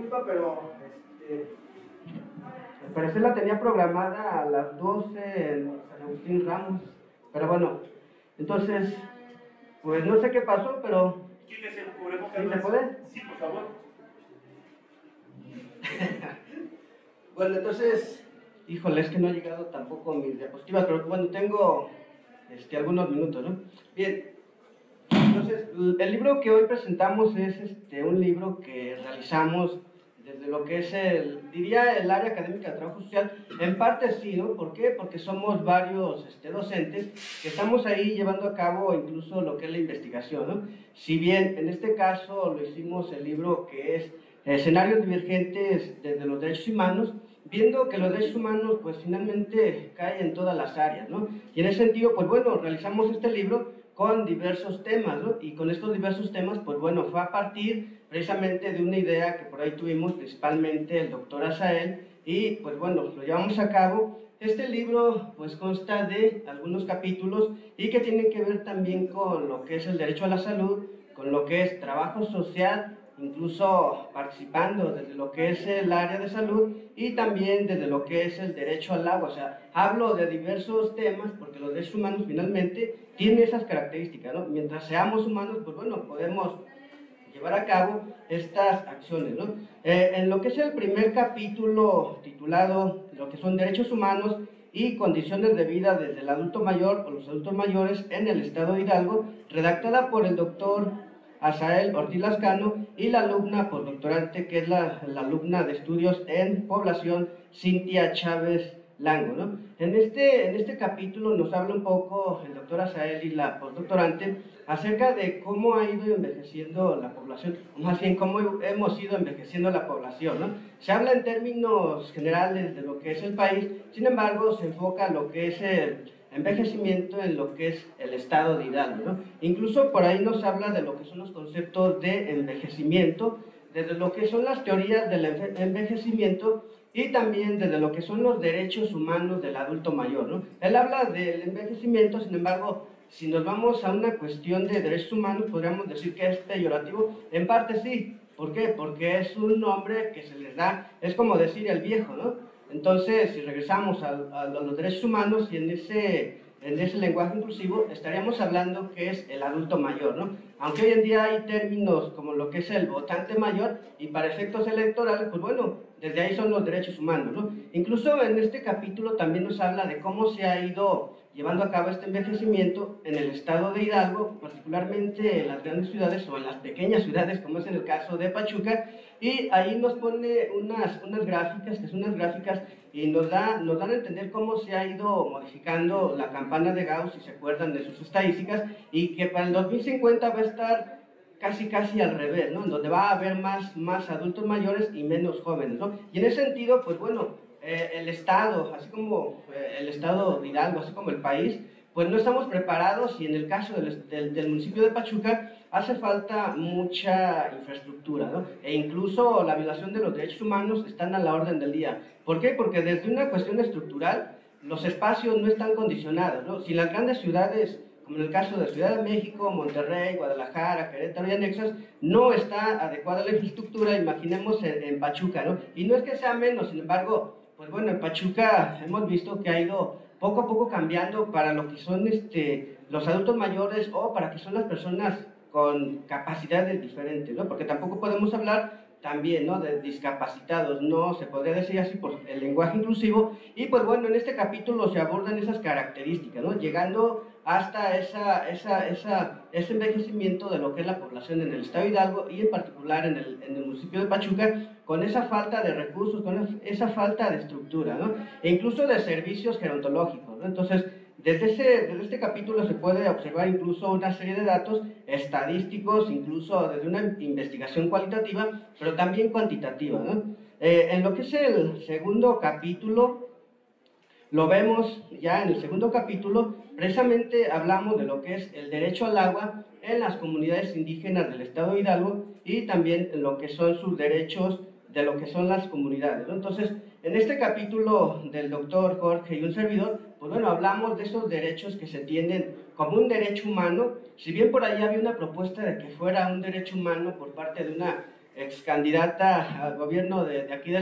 disculpa, pero al parecer la tenía programada a las 12 en San Agustín Ramos, pero bueno, entonces, pues no sé qué pasó, pero... Quítese el cubrebocas. ¿Sí se puede? Sí, por favor. Bueno, entonces, híjole, es que no ha llegado tampoco mis diapositivas, pero bueno, tengo algunos minutos, ¿no? Bien, entonces, el libro que hoy presentamos es un libro que realizamos desde lo que es diría el área académica de trabajo social, en parte sí, ¿no? ¿Por qué? Porque somos varios docentes que estamos ahí llevando a cabo incluso lo que es la investigación, ¿no? Si bien en este caso lo hicimos el libro que es Escenarios Divergentes desde los Derechos Humanos, viendo que los derechos humanos pues finalmente caen en todas las áreas, ¿no? Y en ese sentido, pues bueno, realizamos este libro con diversos temas, ¿no? Y con estos diversos temas, pues bueno, fue a partir precisamente de una idea que por ahí tuvimos, principalmente el doctor Asael, y pues bueno, lo llevamos a cabo. Este libro pues consta de algunos capítulos y que tienen que ver también con lo que es el derecho a la salud, con lo que es trabajo social, incluso participando desde lo que es el área de salud y también desde lo que es el derecho al agua. O sea, hablo de diversos temas porque los derechos humanos finalmente tienen esas características, ¿no? Mientras seamos humanos, pues bueno, podemos llevar a cabo estas acciones, ¿no? En lo que es el primer capítulo titulado lo que son derechos humanos y condiciones de vida desde el adulto mayor o los adultos mayores en el estado de Hidalgo, redactada por el doctor Asael Ortiz Lascano y la alumna postdoctorante que es la alumna de estudios en población Cintia Chávez Lango, ¿no? En este capítulo nos habla un poco el doctor Asael y la postdoctorante acerca de cómo ha ido envejeciendo la población, o más bien cómo hemos ido envejeciendo la población, ¿no? Se habla en términos generales de lo que es el país, sin embargo se enfoca lo que es el envejecimiento en lo que es el estado de Hidalgo, ¿no? Incluso por ahí nos habla de lo que son los conceptos de envejecimiento, desde lo que son las teorías del envejecimiento y también desde lo que son los derechos humanos del adulto mayor, ¿no? Él habla del envejecimiento, sin embargo, si nos vamos a una cuestión de derechos humanos, podríamos decir que es peyorativo. En parte sí. ¿Por qué? Porque es un nombre que se les da, es como decir el viejo, ¿no? Entonces, si regresamos a los derechos humanos y en ese lenguaje inclusivo, estaríamos hablando que es el adulto mayor, ¿no? Aunque hoy en día hay términos como lo que es el votante mayor y para efectos electorales, pues bueno, desde ahí son los derechos humanos, ¿no? Incluso en este capítulo también nos habla de cómo se ha ido llevando a cabo este envejecimiento en el estado de Hidalgo, particularmente en las grandes ciudades o en las pequeñas ciudades, como es en el caso de Pachuca, y ahí nos pone unas gráficas, que son unas gráficas, y nos dan a entender cómo se ha ido modificando la campana de Gauss, si se acuerdan de sus estadísticas, y que para el 2050 va a estar casi al revés, ¿no? En donde va a haber más adultos mayores y menos jóvenes, ¿no? Y en ese sentido, pues bueno, el Estado, así como el Estado de Hidalgo, así como el país, pues no estamos preparados y en el caso del municipio de Pachuca hace falta mucha infraestructura, ¿no? E incluso la violación de los derechos humanos están a la orden del día. ¿Por qué? Porque desde una cuestión estructural los espacios no están condicionados, ¿no? Si las grandes ciudades, como en el caso de Ciudad de México, Monterrey, Guadalajara, Querétaro y anexas, no está adecuada la infraestructura, imaginemos en Pachuca, ¿no? Y no es que sea menos, sin embargo, pues bueno, en Pachuca hemos visto que ha ido poco a poco cambiando para lo que son los adultos mayores o para que son las personas con capacidades diferentes, ¿no? Porque tampoco podemos hablar también, ¿no?, de discapacitados, no se podría decir así por el lenguaje inclusivo, y pues bueno, en este capítulo se abordan esas características, ¿no?, llegando hasta ese envejecimiento de lo que es la población en el estado de Hidalgo y en particular en el municipio de Pachuca, con esa falta de recursos, con esa falta de estructura, ¿no?, e incluso de servicios gerontológicos, ¿no? Entonces, desde este capítulo se puede observar incluso una serie de datos estadísticos, incluso desde una investigación cualitativa, pero también cuantitativa, ¿no? En lo que es el segundo capítulo, lo vemos ya en el segundo capítulo, precisamente hablamos de lo que es el derecho al agua en las comunidades indígenas del estado de Hidalgo y también en lo que son sus derechos de lo que son las comunidades, ¿no? Entonces, en este capítulo del doctor Jorge y un servidor, pues bueno, hablamos de esos derechos que se entienden como un derecho humano, si bien por ahí había una propuesta de que fuera un derecho humano por parte de una ex candidata al gobierno de aquí de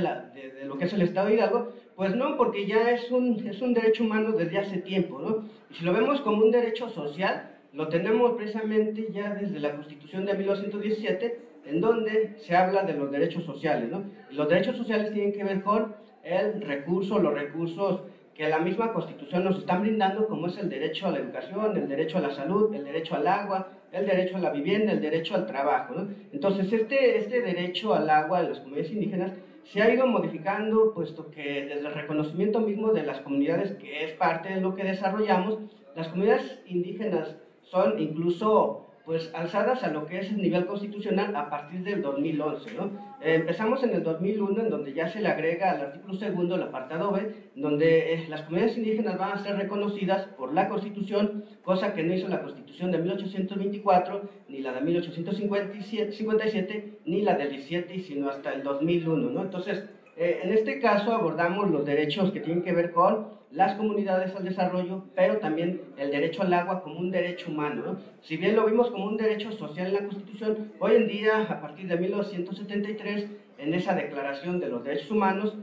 lo que es el estado de Hidalgo, pues no, porque ya es un derecho humano desde hace tiempo, ¿no? Y si lo vemos como un derecho social, lo tenemos precisamente ya desde la Constitución de 1917, en donde se habla de los derechos sociales, ¿no? Y los derechos sociales tienen que ver con los recursos que la misma Constitución nos está brindando, como es el derecho a la educación, el derecho a la salud, el derecho al agua, el derecho a la vivienda, el derecho al trabajo, ¿no? Entonces, este derecho al agua de las comunidades indígenas se ha ido modificando, puesto que desde el reconocimiento mismo de las comunidades, que es parte de lo que desarrollamos, las comunidades indígenas son incluso pues alzadas a lo que es el nivel constitucional a partir del 2011, ¿no? Empezamos en el 2001, en donde ya se le agrega al artículo segundo, el apartado B, donde las comunidades indígenas van a ser reconocidas por la Constitución, cosa que no hizo la Constitución de 1824, ni la de 1857, ni la del 17, sino hasta el 2001, ¿no? Entonces, en este caso abordamos los derechos que tienen que ver con las comunidades al desarrollo, pero también el derecho al agua como un derecho humano, ¿no? Si bien lo vimos como un derecho social en la Constitución, hoy en día, a partir de 1973, en esa Declaración de los Derechos Humanos,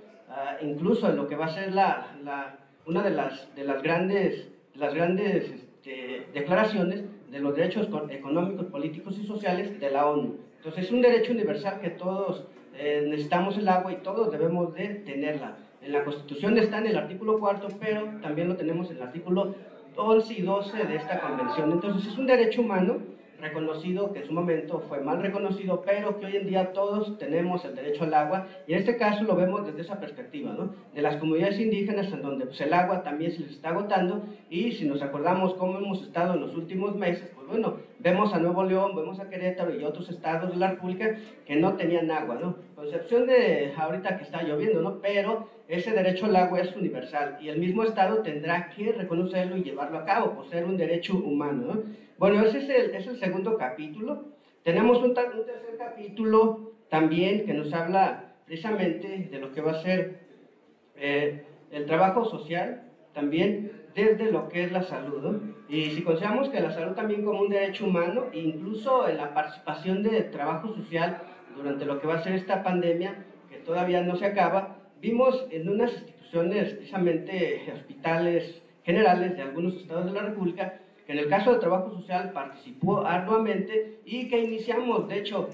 incluso en lo que va a ser una de las grandes declaraciones de los derechos económicos, políticos y sociales de la ONU. Entonces es un derecho universal que todos necesitamos el agua y todos debemos de tenerla. En la Constitución está en el artículo 4, pero también lo tenemos en el artículo 11 y 12 de esta convención. Entonces es un derecho humano reconocido, que en su momento fue mal reconocido, pero que hoy en día todos tenemos el derecho al agua, y en este caso lo vemos desde esa perspectiva, ¿no? De las comunidades indígenas, en donde pues, el agua también se les está agotando, y si nos acordamos cómo hemos estado en los últimos meses, pues bueno, vemos a Nuevo León, vemos a Querétaro y otros estados de la República que no tenían agua, ¿no? Con excepción de ahorita que está lloviendo, ¿no? Pero ese derecho al agua es universal, y el mismo estado tendrá que reconocerlo y llevarlo a cabo, por ser un derecho humano, ¿no? Bueno, ese es el segundo capítulo. Tenemos un tercer capítulo también que nos habla precisamente de lo que va a ser el trabajo social, también desde lo que es la salud, ¿no? Y si consideramos que la salud también como un derecho humano, incluso en la participación de trabajo social durante lo que va a ser esta pandemia, que todavía no se acaba, vimos en unas instituciones, precisamente hospitales generales de algunos estados de la República, que en el caso del trabajo social participó arduamente y que iniciamos, de hecho,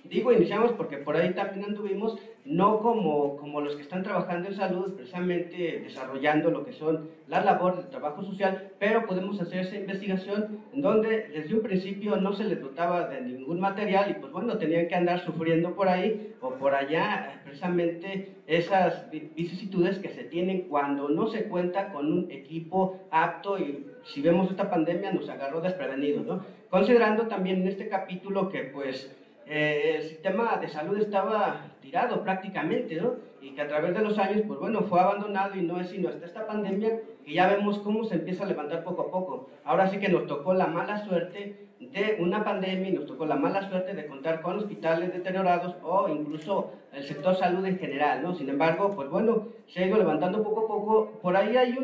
digo iniciamos porque por ahí también anduvimos, no como los que están trabajando en salud, precisamente desarrollando lo que son las labores de trabajo social, pero podemos hacer esa investigación en donde desde un principio no se les dotaba de ningún material y pues bueno, tenían que andar sufriendo por ahí o por allá, precisamente esas vicisitudes que se tienen cuando no se cuenta con un equipo apto, y si vemos esta pandemia nos agarró desprevenidos, ¿no? Considerando también en este capítulo que pues el sistema de salud estaba tirado prácticamente, ¿no? Y que a través de los años, pues bueno, fue abandonado, y no es sino hasta esta pandemia que ya vemos cómo se empieza a levantar poco a poco. Ahora sí que nos tocó la mala suerte de una pandemia y nos tocó la mala suerte de contar con hospitales deteriorados o incluso el sector salud en general, ¿no? Sin embargo, pues bueno, se ha ido levantando poco a poco. Por ahí hay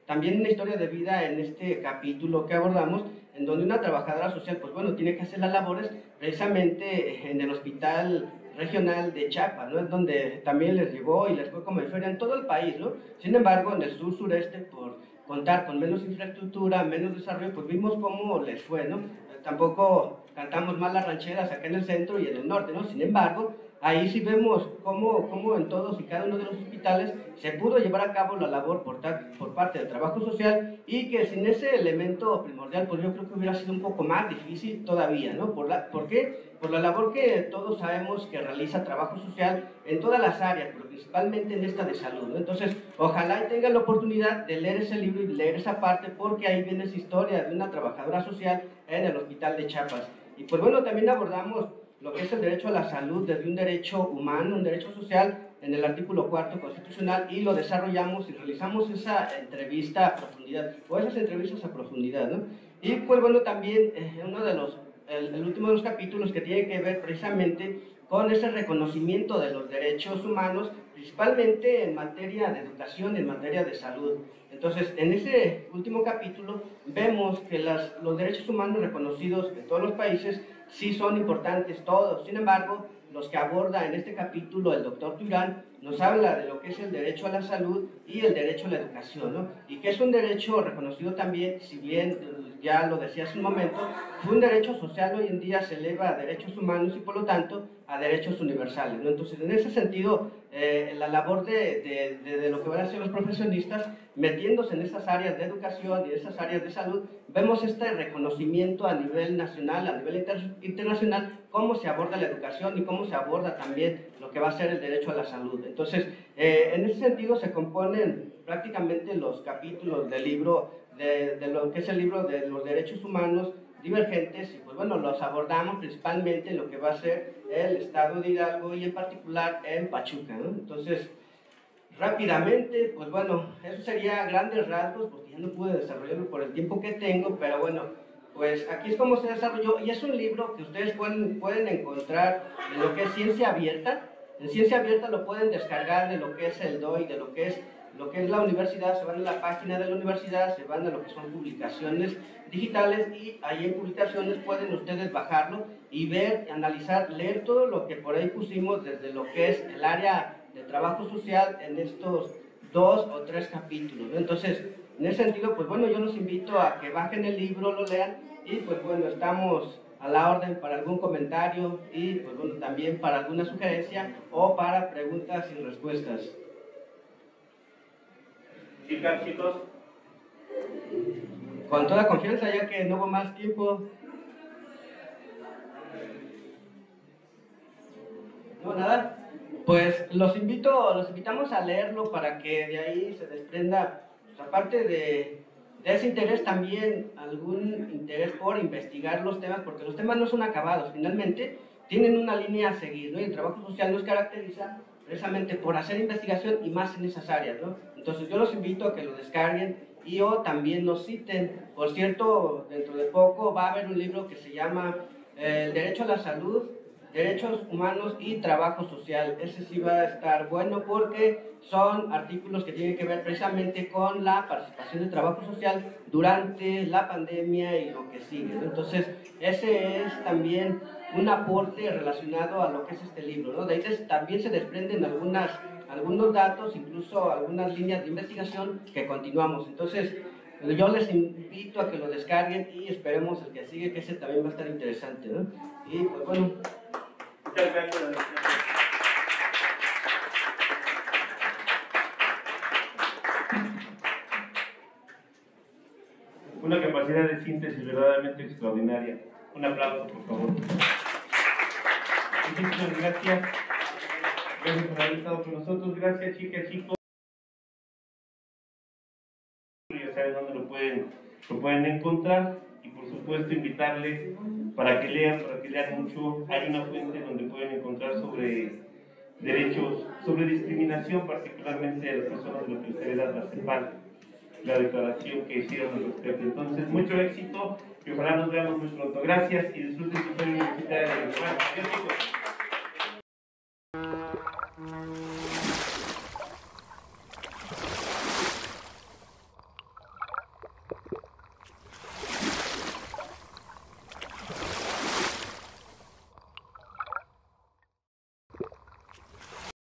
también una historia de vida en este capítulo que abordamos, en donde una trabajadora social, pues bueno, tiene que hacer las labores precisamente en el hospital regional de Chiapas, ¿no? Es donde también les llegó y les fue como en feria en todo el país, ¿no? Sin embargo, en el sur-sureste, por contar con menos infraestructura, menos desarrollo, pues vimos cómo les fue, ¿no? Tampoco cantamos mal las rancheras acá en el centro y en el norte, ¿no? Sin embargo, ahí sí vemos cómo en todos y cada uno de los hospitales se pudo llevar a cabo la labor por parte del trabajo social, y que sin ese elemento primordial, pues yo creo que hubiera sido un poco más difícil todavía, ¿no? ¿Por qué? Por la labor que todos sabemos que realiza trabajo social en todas las áreas, pero principalmente en esta de salud, ¿no? Entonces, ojalá tengan la oportunidad de leer ese libro y leer esa parte, porque ahí viene esa historia de una trabajadora social en el hospital de Chiapas. Y pues bueno, también abordamos lo que es el derecho a la salud desde un derecho humano, un derecho social, en el artículo 4 constitucional, y lo desarrollamos y realizamos esa entrevista a profundidad, o esas entrevistas a profundidad, ¿no? Y pues bueno, también el último de los capítulos que tiene que ver precisamente con ese reconocimiento de los derechos humanos, principalmente en materia de educación, en materia de salud. Entonces, en ese último capítulo vemos que los derechos humanos reconocidos en todos los países sí son importantes todos. Sin embargo, los que aborda en este capítulo el doctor Turán nos habla de lo que es el derecho a la salud y el derecho a la educación, ¿no? Y que es un derecho reconocido también, si bien ya lo decía hace un momento, un derecho social hoy en día se eleva a derechos humanos y por lo tanto a derechos universales, ¿no? Entonces, en ese sentido, la labor de lo que van a hacer los profesionistas, metiéndose en esas áreas de educación y esas áreas de salud, vemos este reconocimiento a nivel nacional, a nivel internacional, cómo se aborda la educación y cómo se aborda también lo que va a ser el derecho a la salud. Entonces, en ese sentido se componen prácticamente los capítulos del libro, de lo que es el libro de los derechos humanos divergentes, y pues bueno, los abordamos principalmente en lo que va a ser el estado de Hidalgo y en particular en Pachuca, ¿no? Entonces, rápidamente, pues bueno, eso sería grandes rasgos, porque ya no pude desarrollarlo por el tiempo que tengo, pero bueno, pues aquí es como se desarrolló, y es un libro que ustedes pueden encontrar en lo que es Ciencia Abierta. En Ciencia Abierta lo pueden descargar de lo que es el DOI, de lo que es la universidad, se van a la página de la universidad, se van a lo que son publicaciones digitales, y ahí en publicaciones pueden ustedes bajarlo y ver, analizar, leer todo lo que por ahí pusimos desde lo que es el área de trabajo social en estos 2 o 3 capítulos, ¿no? Entonces, en ese sentido, pues bueno, yo los invito a que bajen el libro, lo lean, y pues bueno, estamos a la orden para algún comentario y pues bueno, también para alguna sugerencia o para preguntas y respuestas. Chicas, chicos. Con toda confianza, ya que no hubo más tiempo. No, nada. Pues los invitamos a leerlo para que de ahí se desprenda, pues, aparte de ese interés, también algún interés por investigar los temas, porque los temas no son acabados, finalmente tienen una línea a seguir, ¿no? Y el trabajo social nos caracteriza precisamente por hacer investigación y más en esas áreas, ¿no? Entonces yo los invito a que lo descarguen y o también nos citen. Por cierto, dentro de poco va a haber un libro que se llama El derecho a la salud, derechos humanos y trabajo social. Ese sí va a estar bueno porque son artículos que tienen que ver precisamente con la participación del trabajo social durante la pandemia y lo que sigue, ¿no? Entonces, ese es también un aporte relacionado a lo que es este libro, ¿no? De ahí también se desprenden algunos datos, incluso algunas líneas de investigación que continuamos. Entonces, yo les invito a que lo descarguen y esperemos el que sigue, que ese también va a estar interesante, ¿no? Y pues bueno. Muchas gracias. Una capacidad de síntesis verdaderamente extraordinaria. Un aplauso, por favor. Muchísimas gracias. Gracias por haber estado con nosotros. Gracias, chicas, chicos. Ya saben dónde lo pueden encontrar, y por supuesto invitarles para que lean mucho. Hay una fuente donde pueden encontrar sobre derechos, sobre discriminación, particularmente de las personas de la tercera edad, la CEPAL, la declaración que hicieron al respecto. Entonces, mucho éxito y ojalá nos veamos muy pronto. Gracias y disfruten su feria universitaria de Adiós, chicos.